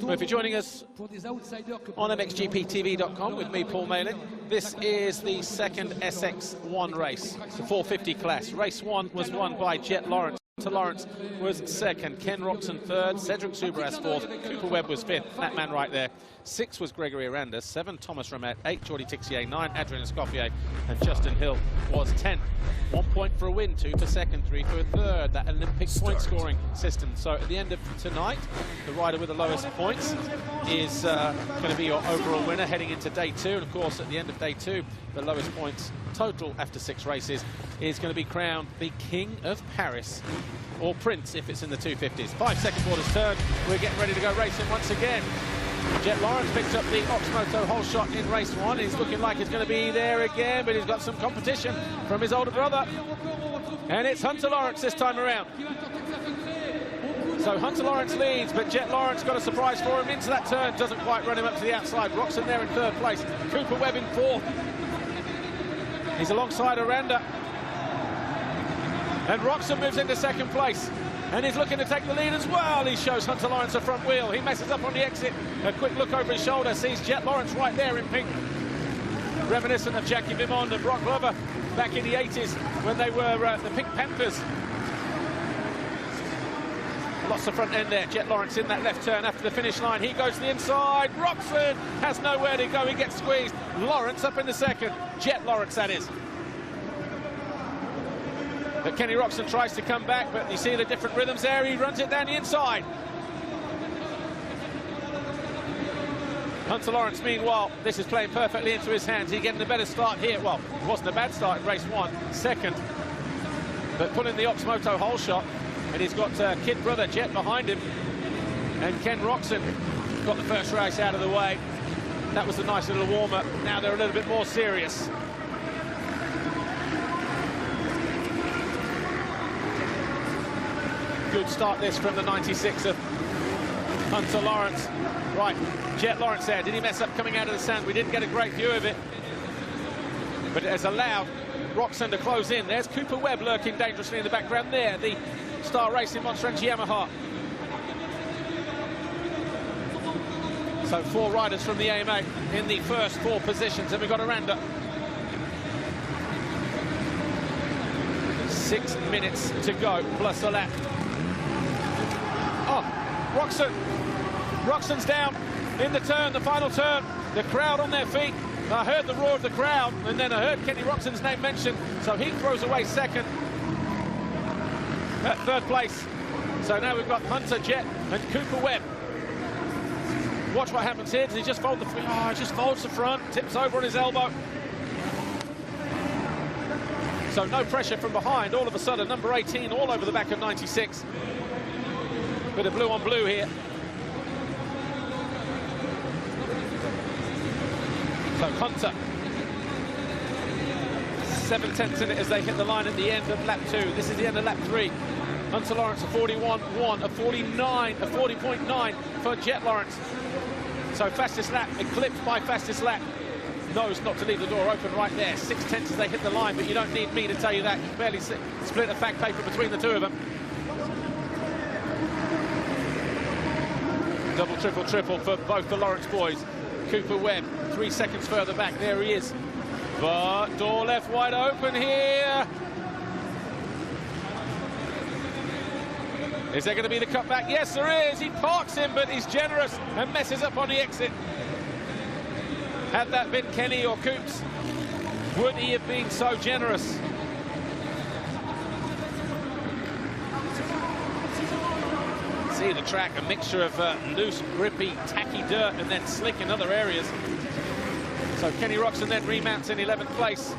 Well, if you're joining us on mxgptv.com with me, Paul Malin, this is the second SX1 race. It's the 450 class. Race 1 was won by Jet Lawrence. Lawrence was second, Ken Roxon third, Cedric Soubras fourth, Cooper Webb was fifth, that man right there. 6 was Gregory Aranda, 7 Thomas Ramet, 8 Jordi Tixier, 9 Adrian Escoffier, and Justin Hill was 10th. 1 point for a win, 2 for second, 3 for a third, that Olympic point scoring system. So at the end of tonight, the rider with the lowest points is going to be your overall winner heading into day 2. And of course, at the end of day 2, the lowest points total after 6 races is going to be crowned the King of Paris, or Prince if it's in the 250s. 5 second quarters turn, we're getting ready to go racing once again. Jet Lawrence picked up the Oxmoto whole shot in race 1. He's looking like he's going to be there again, but he's got some competition from his older brother. And it's Hunter Lawrence this time around. So Hunter Lawrence leads, but Jet Lawrence got a surprise for him into that turn. Doesn't quite run him up to the outside. Roxon there in 3rd place. Cooper Webb in 4th. He's alongside Aranda. And Roxon moves into 2nd place. And he's looking to take the lead as well. He shows Hunter Lawrence a front wheel. He messes up on the exit. A quick look over his shoulder, sees Jet Lawrence right there in pink. Reminiscent of Jackie Vimond and Brock Glover back in the 80s when they were the Pink Panthers. Lost the front end there. Jet Lawrence in that left turn after the finish line. He goes to the inside. Roxon has nowhere to go. He gets squeezed. Lawrence up in the 2nd. Jet Lawrence, that is. But Kenny Roxon tries to come back, but you see the different rhythms there. He runs it down the inside. Hunter Lawrence, meanwhile, this is playing perfectly into his hands. He's getting a better start here. Well, it wasn't a bad start in race 1, 2nd. But pulling the Oxmoto whole shot, and he's got kid brother Jet behind him. And Ken Roxon got the first race out of the way. That was a nice little warm-up. Now they're a little bit more serious. Good start this from the 96 of Hunter Lawrence. Right, Jet Lawrence there. Did he mess up coming out of the sand? We didn't get a great view of it. But it has allowed Roxon to close in. There's Cooper Webb lurking dangerously in the background there, the Star Racing Monster Energy Yamaha. So 4 riders from the AMA in the first 4 positions, and we've got Aranda. 6 minutes to go, plus a lap. Oh, Roxon's down in the turn, the final turn. The crowd on their feet. I heard the roar of the crowd, and then I heard Kenny Roxon's name mentioned, so he throws away 2nd at 3rd place. So now we've got Hunter, Jet, and Cooper Webb. Watch what happens here. Does he just fold the front? Oh, just folds the front, tips over on his elbow. So no pressure from behind. All of a sudden, number 18 all over the back of 96. Bit of blue on blue here. So Hunter, 7/10 in it as they hit the line at the end of lap 2. This is the end of lap 3. Hunter Lawrence a 41.1, a 49, a 40.9 for Jet Lawrence. So fastest lap, eclipsed by fastest lap. Knows not to leave the door open right there. 6/10 as they hit the line, but you don't need me to tell you that. You can barely split a fact paper between the two of them. Double, triple for both the Lawrence boys. Cooper Webb, 3 seconds further back. There he is. But door left wide open here. Is there going to be the cutback? Yes, there is. He parks him, but he's generous and messes up on the exit. Had that been Kenny or Coops, would he have been so generous? See the track, a mixture of loose, grippy, tacky dirt and then slick in other areas. So Kenny Roxon then remounts in 11th place.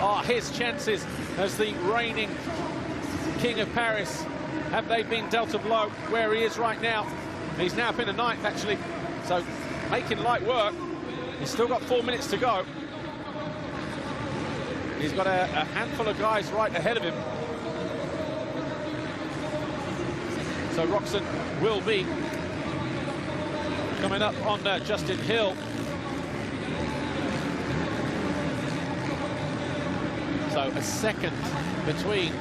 Are his chances as the reigning King of Paris? Have they been dealt a blow where he is right now? He's now up in the 9th, actually. So making light work. He's still got 4 minutes to go. He's got a handful of guys right ahead of him. So Roxon will be coming up on Justin Hill. So a second between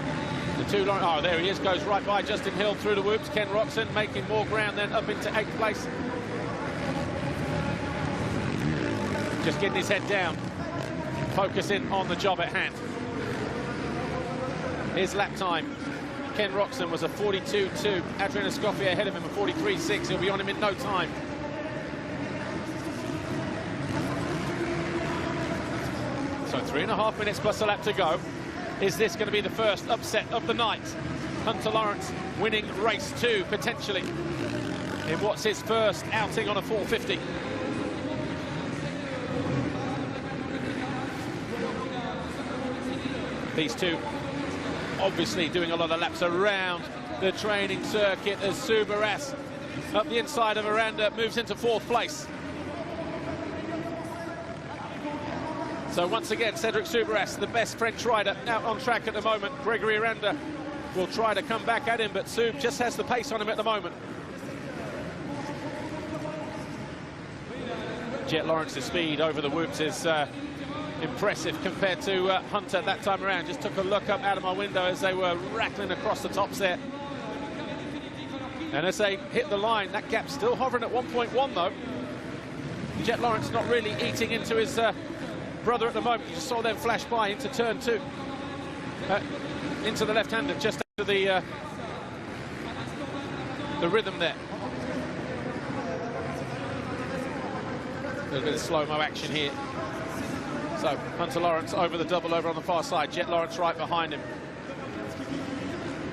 the two. Oh, there he is, goes right by Justin Hill through the whoops. Ken Roxon making more ground then up into 8th place. just getting his head down, focusing on the job at hand. His lap time, Ken Roczen was a 42.2. Adrien Escoffier ahead of him, a 43.6. He'll be on him in no time. So 3.5 minutes plus a lap to go. Is this going to be the first upset of the night? Hunter Lawrence winning race 2, potentially, in what's his first outing on a 450. These two obviously doing a lot of laps around the training circuit as Supercross up the inside of Aranda moves into 4th place. So once again, Cedric Supercross, the best French rider, out on track at the moment. Gregory Aranda will try to come back at him, but Sub just has the pace on him at the moment. Jet Lawrence's speed over the whoops is impressive compared to Hunter that time around. Just took a look up out of my window as they were rattling across the tops there. And as they hit the line, that gap's still hovering at 1.1 though. Jet Lawrence not really eating into his brother at the moment. You just saw them flash by into turn 2. Into the left-hander, just after the rhythm there. A little bit of slow-mo action here. So Hunter Lawrence over the double over on the far side. Jet Lawrence right behind him.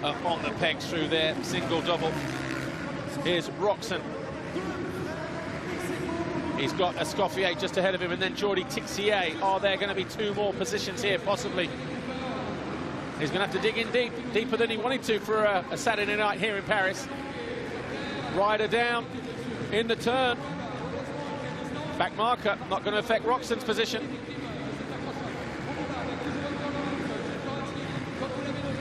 Up on the pegs through there, single double. Here's Roczen. He's got Escoffier just ahead of him, and then Jordi Tixier. Are there going to be 2 more positions here, possibly? He's going to have to dig in deep, deeper than he wanted to for a Saturday night here in Paris. Rider down in the turn. Back marker, not going to affect Roczen's position.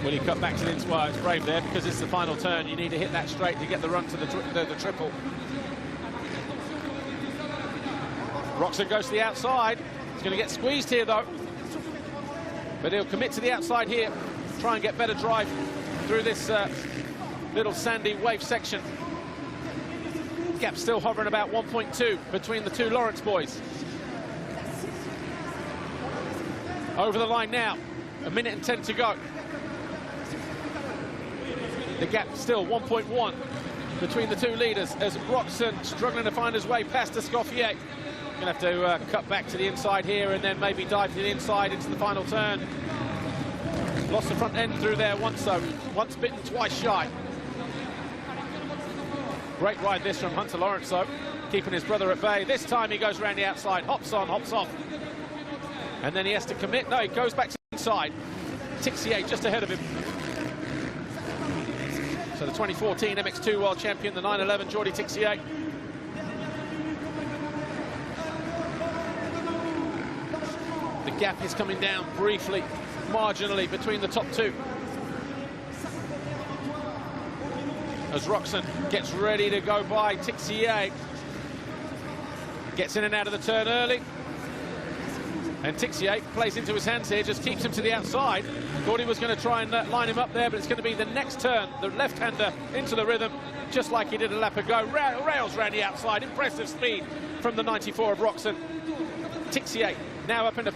Will he cut back to the inside? It's brave there because it's the final turn. You need to hit that straight to get the run to the triple. Roczen goes to the outside. He's going to get squeezed here though. But he'll commit to the outside here. Try and get better drive through this little sandy wave section. Gap still hovering about 1.2 between the 2 Lawrence boys. Over the line now. 1 minute and 10 to go. The gap still 1.1 between the 2 leaders as Roczen struggling to find his way past Escoffier. Gonna have to cut back to the inside here and then maybe dive to the inside into the final turn. Lost the front end through there once though. Once bitten, twice shy. Great ride this from Hunter Lawrence though, keeping his brother at bay. This time he goes around the outside, hops on, hops off. And then he has to commit. No, he goes back to the inside. Tixier just ahead of him. So the 2014 MX2 World Champion, the 911 Jordi Tixier. The gap is coming down briefly, marginally between the top 2. As Roczen gets ready to go by Tixier. Gets in and out of the turn early. And Tixier plays into his hands here, just keeps him to the outside. Thought he was going to try and line him up there, but it's going to be the next turn, the left-hander into the rhythm, just like he did a lap ago. Rails around the outside, impressive speed from the 94 of Roczen. Tixier now up into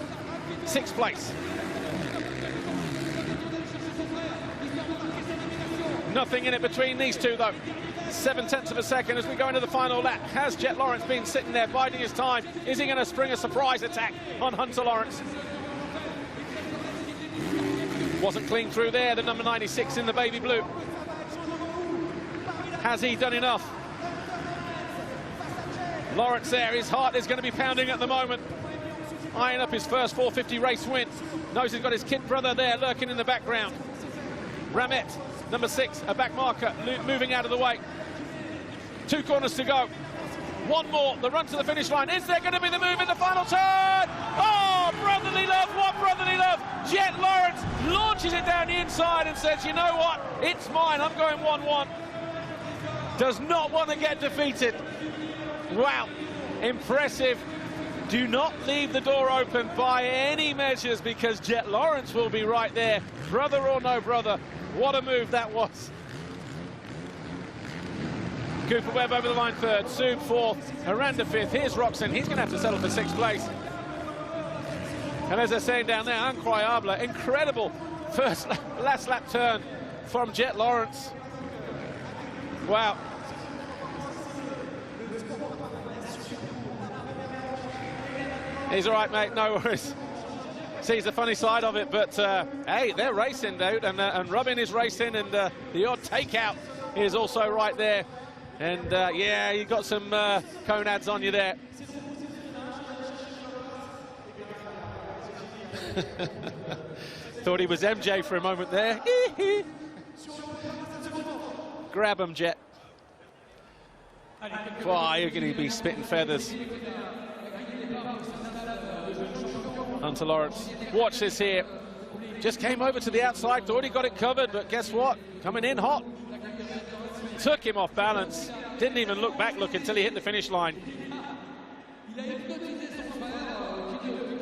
6th place. Nothing in it between these two though. 7/10 of a second as we go into the final lap. Has Jet Lawrence been sitting there biding his time? Is he going to spring a surprise attack on Hunter Lawrence? Wasn't clean through there, the number 96 in the baby blue. Has he done enough? Lawrence there, his heart is going to be pounding at the moment. Eyeing up his first 450 race win. Knows he's got his kid brother there lurking in the background. Ramet, number 6, a back marker, moving out of the way. 2 corners to go. 1 more, the run to the finish line. Is there going to be the move in the final turn? Oh, brotherly love, what brotherly love. Jet Lawrence launches it down the inside and says, you know what, it's mine, I'm going 1-1. Does not want to get defeated. Wow, impressive. Do not leave the door open by any measures because Jet Lawrence will be right there. Brother or no brother, what a move that was. Cooper Webb over the line third, Sub fourth, Aranda fifth. Here's Roxon. He's going to have to settle for sixth place. And as they're saying down there, incroyable, incredible last lap turn from Jet Lawrence. Wow. He's all right, mate, no worries. Sees the funny side of it, but hey, they're racing, dude, and Robin is racing, and the odd takeout is also right there. And yeah, you got some conads on you there. Thought he was MJ for a moment there. Grab him, Jet. Wow, you're going to be spitting feathers. Hunter Lawrence. Watch this here. Just came over to the outside, thought he got it covered, but guess what? Coming in hot. Took him off balance. Didn't even look back until he hit the finish line.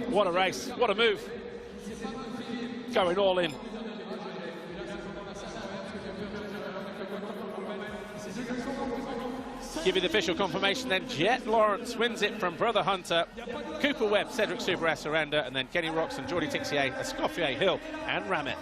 What a race, what a move. Going all in. Give you the official confirmation then. Jet Lawrence wins it from Brother Hunter, Cooper Webb, Cedric Supercross, Aranda, and then Kenny Roxon, Jordi Tixier, Escoffier, Hill, and Ramette.